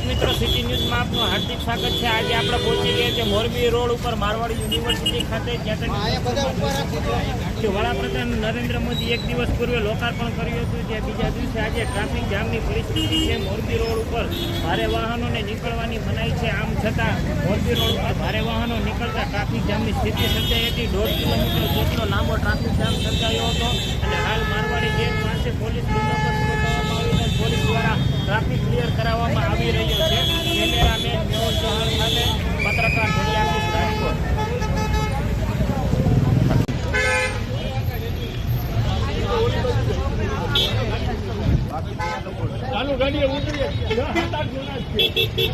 મિત્રો સિટી ન્યૂઝમાં આપનું હાર્દિક સ્વાગત છે। આજે આપણે પહોંચી ગયા છે મોરબી રોડ ઉપર મારવાડી યુનિવર્સિટી ખાતે, જ્યાં વડાપ્રધાન નરેન્દ્ર મોદી એક દિવસ પૂર્વે લોકાર્પણ કર્યું હતું। જે બીજા દિવસે આજે ટ્રાફિક જામની પરિસ્થિતિ છે। મોરબી રોડ ઉપર ભારે વાહનોને નીકળવાની મનાઈ છે। આમ છતાં મોરબી રોડ ઉપર ભારે વાહનો નીકળતા ટ્રાફિક જામની સ્થિતિ સર્જાઈ હતી। 1.5 કિલોમીટર જેટલો લાંબો ટ્રાફિક જામ સર્જાયો હતો અને હાલ મારવાડી ગેટ પાસે પોલીસ બંદોબસ્ત ગોઠવવામાં આવીને પોલીસ દ્વારા ટ્રાફિક ક્લિયર કરાવવામાં આવી રહ્યો છે। કેમેરામેન મેહુલ ચૌહાણ સાથે પત્રકાર ધન્યાશીષ રાજકોટ। ચાલુ ગાડીએ ઉતરીએ 7-8 જણા છે।